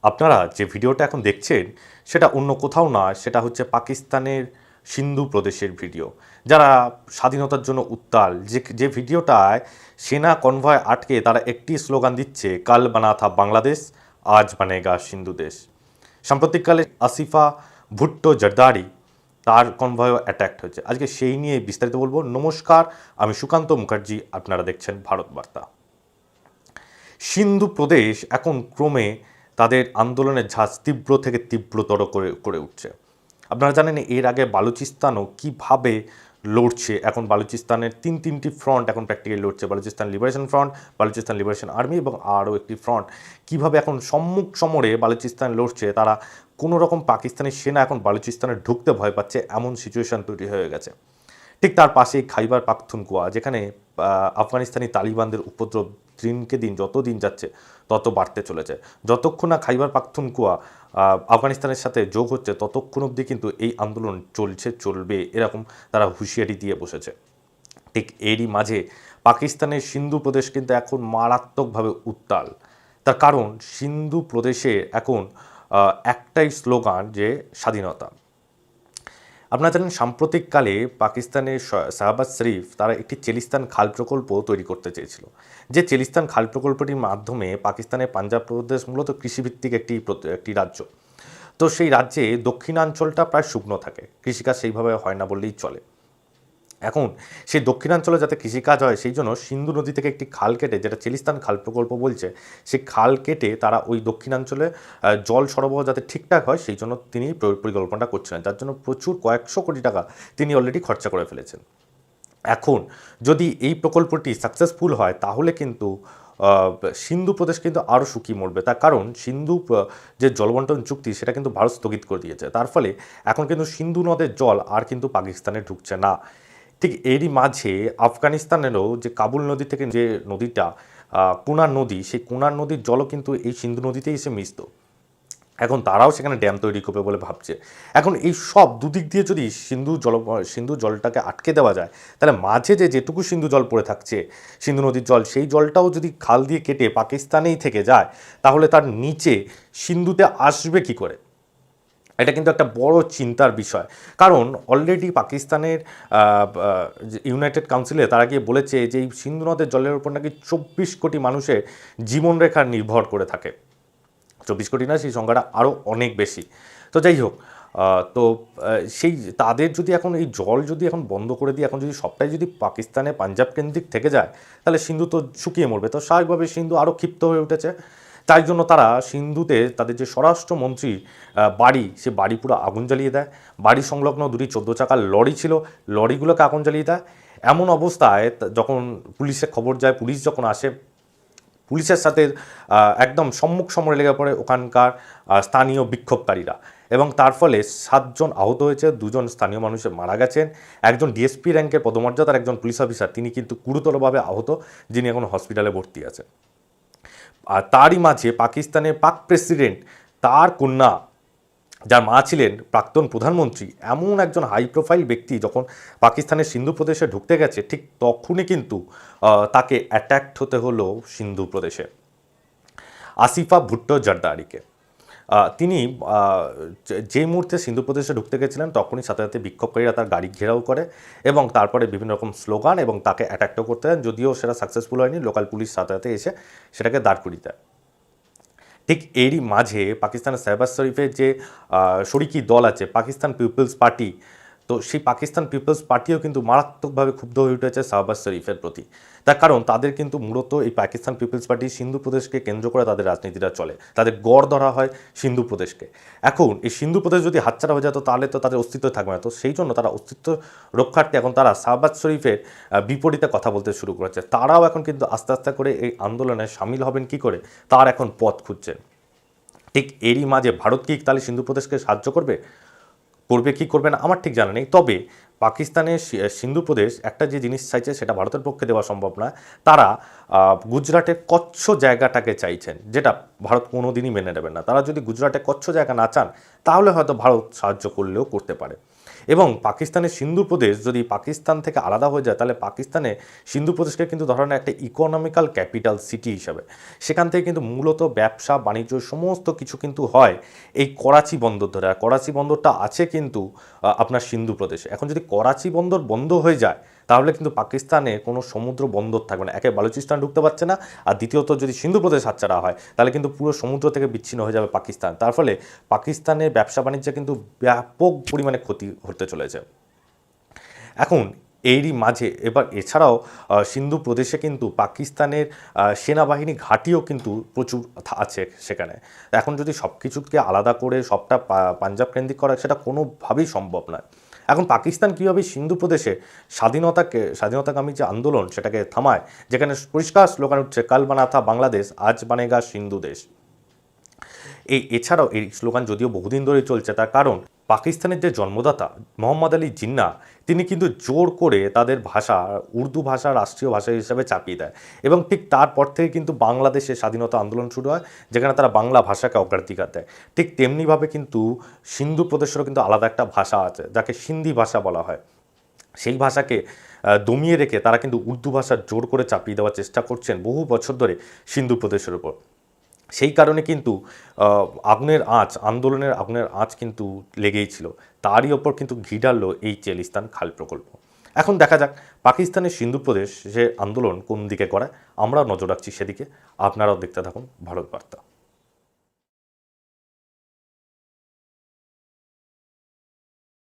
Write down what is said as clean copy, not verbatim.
আপনারা যে ভিডিওটা এখন দেখছেন সেটা অন্য কোথাও না, সেটা হচ্ছে পাকিস্তানের সিন্ধু প্রদেশের ভিডিও। যারা স্বাধীনতার জন্য উত্তাল, যে ভিডিওটায় সেনা কনভয় আটকে তারা একটি স্লোগান দিচ্ছে, কাল বানা থা বাংলাদেশ, আজ বানেগা সিন্ধু দেশ। সাম্প্রতিককালে আসিফা ভুট্টো জরদারি তার কনভয়ও অ্যাট্যাক্ট হয়েছে। আজকে সেই নিয়ে বিস্তারিত বলবো। নমস্কার, আমি সুকান্ত মুখার্জি, আপনারা দেখছেন ভারত বার্তা। সিন্ধু প্রদেশ এখন ক্রমে তাদের আন্দোলনের ঝাঁজ তীব্র থেকে তীব্রতর করে উঠছে। আপনারা জানেন এর আগে বালুচিস্তানও কীভাবে লড়ছে। এখন বালুচিস্তানের তিনটি ফ্রন্ট এখন প্র্যাকটিক্যালি লড়ছে। Balochistan liberation front, Balochistan liberation army এবং আরও একটি ফ্রন্ট কীভাবে এখন সম্মুখ সমরে বালুচিস্তান লড়ছে। তারা কোনো রকম পাকিস্তানি সেনা এখন বালুচিস্তানে ঢুকতে ভয় পাচ্ছে, এমন সিচুয়েশন তৈরি হয়ে গেছে। ঠিক তার পাশেই খাইবার পাখতুনখোয়া, যেখানে আফগানিস্তানি তালিবানদের উপদ্রব দিনকে দিন, যত দিন যাচ্ছে তত বাড়তে চলেছে। যতক্ষণ না খাইবার পাখতুনখোয়া আফগানিস্তানের সাথে যোগ হচ্ছে ততক্ষণ অবধি কিন্তু এই আন্দোলন চলবে, এরকম তারা হুঁশিয়ারি দিয়ে বসেছে। ঠিক এরই মাঝে পাকিস্তানের সিন্ধু প্রদেশ কিন্তু এখন মারাত্মকভাবে উত্তাল। তার কারণ সিন্ধু প্রদেশে এখন একটাই স্লোগান, যে স্বাধীনতা। আপনারা জানেন সাম্প্রতিককালে পাকিস্তানের শাহবাজ শরীফ তারা একটি চেলিস্তান খাল প্রকল্প তৈরি করতে চেয়েছিল। যে চেলিস্তান খাল প্রকল্পটির মাধ্যমে পাকিস্তানের পাঞ্জাব প্রদেশ মূলত কৃষিভিত্তিক একটি রাজ্য। তো সেই রাজ্যে দক্ষিণাঞ্চলটা প্রায় শুকনো থাকে, কৃষিকাজ সেইভাবে হয় না বললেই চলে। এখন সেই দক্ষিণাঞ্চলে যাতে কৃষিকাজ হয় সেই জন্য সিন্ধু নদী থেকে একটি খাল কেটে, যেটা চেলিস্তান খাল প্রকল্প বলছে, সেই খাল কেটে তারা ওই দক্ষিণাঞ্চলে জল সরবরাহ যাতে ঠিকঠাক হয় সেই জন্য তিনি পরিকল্পনাটা করছিলেন, যার জন্য প্রচুর কয়েকশো কোটি টাকা তিনি অলরেডি খরচা করে ফেলেছেন। এখন যদি এই প্রকল্পটি সাকসেসফুল হয় তাহলে কিন্তু সিন্ধু প্রদেশ কিন্তু আরও শুকিয়ে মরবে। তার কারণ সিন্ধু যে জলবন্টন চুক্তি সেটা কিন্তু ভারত স্থগিত করে দিয়েছে। তার ফলে এখন কিন্তু সিন্ধু নদের জল আর কিন্তু পাকিস্তানে ঢুকছে না। ঠিক এরই মাঝে আফগানিস্তানেরও যে কাবুল নদী থেকে যে নদীটা কুনার নদী, সেই কুনার নদীর জলও কিন্তু এই সিন্ধু নদীতেই এসে মিশত। এখন তারাও সেখানে ড্যাম তৈরি করবে বলে ভাবছে। এখন এই সব দুদিক দিয়ে যদি সিন্ধু জলটাকে আটকে দেওয়া যায়, তাহলে মাঝে যেটুকু সিন্ধু জল পড়ে থাকছে, সিন্ধু নদীর জল, সেই জলটাও যদি খাল দিয়ে কেটে পাকিস্তানেই থেকে যায়, তাহলে তার নিচে সিন্ধুতে আসবে কি করে? এটা কিন্তু একটা বড় চিন্তার বিষয়। কারণ অলরেডি পাকিস্তানের ইউনাইটেড কাউন্সিলে তারা গিয়ে বলেছে যে এই সিন্ধু নদের জলের উপর নাকি 24 কোটি মানুষের জীবনরেখা নির্ভর করে থাকে। 24 কোটি না, সেই সংখ্যাটা আরও অনেক বেশি। তো যাই হোক, তো সেই তাদের যদি এখন এই জল যদি এখন বন্ধ করে দিয়ে এখন যদি সবটাই যদি পাকিস্তানে পাঞ্জাব কেন্দ্রিক থেকে যায়, তাহলে সিন্ধু তো শুকিয়ে মরবে। তো স্বাভাবিকভাবে সিন্ধু আরও ক্ষিপ্ত হয়ে উঠেছে। তাই জন্য তারা সিন্ধুতে তাদের যে স্বরাষ্ট্রমন্ত্রী বাড়ি, সে বাড়ি পুরো আগুন জ্বালিয়ে দেয়। বাড়ি সংলগ্ন দুটি 14 চাকার লরি ছিল, লরিগুলোকে আগুন জ্বালিয়ে দেয়। এমন অবস্থায় যখন পুলিশে খবর যায়, পুলিশ যখন আসে, পুলিশের সাথে একদম সম্মুখ সমরে লেগে পড়ে ওখানকার স্থানীয় বিক্ষোভকারীরা, এবং তার ফলে 7 জন আহত হয়েছে, 2 জন স্থানীয় মানুষ মারা গেছেন। একজন ডিএসপি র্যাঙ্কের পদমর্যাদার একজন পুলিশ অফিসার, তিনি কিন্তু গুরুতরভাবে আহত, যিনি এখন হসপিটালে ভর্তি আছেন। আর তারই মাঝে পাকিস্তানের পাক প্রেসিডেন্ট, তার কন্যা, যার মা ছিলেন প্রাক্তন প্রধানমন্ত্রী, এমন একজন হাই প্রোফাইল ব্যক্তি যখন পাকিস্তানের সিন্ধু প্রদেশে ঢুকতে গেছে, ঠিক তখনই কিন্তু তাকে অ্যাট্যাক্ট হতে হলো সিন্ধু প্রদেশে আসিফা ভুট্টো জরদারিকে। তিনি যে মুহূর্তে সিন্ধু প্রদেশে ঢুকতে গেছিলেন তখনই সাথে সাথে বিক্ষোভকারীরা তার গাড়ি ঘেরাও করে এবং তারপরে বিভিন্ন রকম স্লোগান এবং তাকে অ্যাট্যাকও করতে দেন। যদিও সেটা সাকসেসফুল হয়নি, লোকাল পুলিশ সাথে সাথে এসে সেটাকে দাঁড় করিয়ে দেয়। ঠিক এরই মাঝে পাকিস্তানের শাহবাজ শরীফের যে শরিকি দল আছে, পাকিস্তান পিপলস পার্টি, তো সেই পাকিস্তান পিপলস পার্টিও কিন্তু মারাত্মকভাবে ক্ষুব্ধ হয়ে উঠেছে শাহবাজ শরীফের প্রতি। তার কারণ তাদের কিন্তু মূলত এই পাকিস্তান পিপলস পার্টি সিন্ধু প্রদেশকে কেন্দ্র করে তাদের রাজনীতিটা চলে, তাদের গড় ধরা হয় সিন্ধু প্রদেশকে। এখন এই সিন্ধু প্রদেশ যদি হাতছাড়া হয়ে যেত তাহলে তো তাদের অস্তিত্ব থাকবে না। তো সেই জন্য তারা অস্তিত্ব রক্ষার্থে এখন তারা শাহবাজ শরীফের বিপরীতে কথা বলতে শুরু করেছে। তারাও এখন কিন্তু আস্তে আস্তে করে এই আন্দোলনে সামিল হবেন কি করে, তার এখন পথ খুঁজছেন। ঠিক এরই মাঝে ভারত কি তাহলে সিন্ধু প্রদেশকে সাহায্য করবে কি করবে না আমার ঠিক জানা নেই। তবে পাকিস্তানের সিন্ধু প্রদেশ একটা যে জিনিস চাইছে সেটা ভারতের পক্ষে দেওয়া সম্ভব নয়। তারা গুজরাটের কচ্ছ জায়গাটাকে চাইছেন, যেটা ভারত কোনো দিনই মেনে নেবেন না। তারা যদি গুজরাটে কচ্ছ জায়গা না চান তাহলে হয়তো ভারত সাহায্য করলেও করতে পারে। এবং পাকিস্তানের সিন্ধু প্রদেশ যদি পাকিস্তান থেকে আলাদা হয়ে যায় তাহলে পাকিস্তানে সিন্ধু প্রদেশকে কিন্তু ধরনের একটা ইকোনমিক্যাল ক্যাপিটাল সিটি হিসাবে, সেখান থেকে কিন্তু মূলত ব্যবসা বাণিজ্য সমস্ত কিছু কিন্তু হয় এই করাচি বন্দর ধরে। আর করাচি বন্দরটা আছে কিন্তু আপনার সিন্ধু প্রদেশে। এখন যদি করাচি বন্দর বন্ধ হয়ে যায় তাহলে কিন্তু পাকিস্তানে কোনো সমুদ্র বন্দর থাকবে না, একে বালুচিস্তান ঢুকতে পারছে না, আর দ্বিতীয়ত যদি সিন্ধু প্রদেশ হাতছাড়া হয় তাহলে কিন্তু পুরো সমুদ্র থেকে বিচ্ছিন্ন হয়ে যাবে পাকিস্তান। তার ফলে পাকিস্তানের ব্যবসা বাণিজ্যে কিন্তু ব্যাপক পরিমাণে ক্ষতি হতে চলেছে। এখন এরই মাঝে এবার এছাড়াও সিন্ধু প্রদেশে কিন্তু পাকিস্তানের সেনাবাহিনী ঘাঁটিও কিন্তু প্রচুর আছে সেখানে। এখন যদি সব কিছুকে আলাদা করে সবটা পাঞ্জাব কেন্দ্রিক করা সেটা কোনোভাবেই সম্ভব নয়। এখন পাকিস্তান কীভাবে সিন্ধু প্রদেশে স্বাধীনতাকামী যে আন্দোলন সেটাকে থামায়, যেখানে পরিষ্কার স্লোগান উঠছে কাল বানা থা বাংলাদেশ আজ বানেগা সিন্ধু দেশ। এছাড়াও এই স্লোগান যদিও বহুদিন ধরেই চলছে, তার কারণ পাকিস্তানের যে জন্মদাতা মোহাম্মদ আলী জিন্নাহ তিনি কিন্তু জোর করে তাদের ভাষা উর্দু ভাষা রাষ্ট্রীয় ভাষা হিসাবে চাপিয়ে দেয়, এবং ঠিক তারপর থেকে কিন্তু বাংলাদেশে স্বাধীনতা আন্দোলন শুরু হয় যেখানে তারা বাংলা ভাষাকে অগ্রাধিকার দেয়। ঠিক তেমনিভাবে কিন্তু সিন্ধু প্রদেশেরও কিন্তু আলাদা একটা ভাষা আছে যাকে সিন্ধি ভাষা বলা হয়। সেই ভাষাকে দমিয়ে রেখে তারা কিন্তু উর্দু ভাষা জোর করে চাপিয়ে দেওয়ার চেষ্টা করছেন বহু বছর ধরে সিন্ধু প্রদেশের উপর। সেই কারণে কিন্তু আন্দোলনের আগুনের আঁচ কিন্তু লেগেই ছিল। তারই ওপর কিন্তু ঘি ঢাললো এই চেলিস্তান খাল প্রকল্প। এখন দেখা যাক পাকিস্তানের সিন্ধু প্রদেশ যে আন্দোলন কোন দিকে করায়, আমরাও নজর রাখছি সেদিকে। আপনারাও দেখতে থাকুন ভারত বার্তা।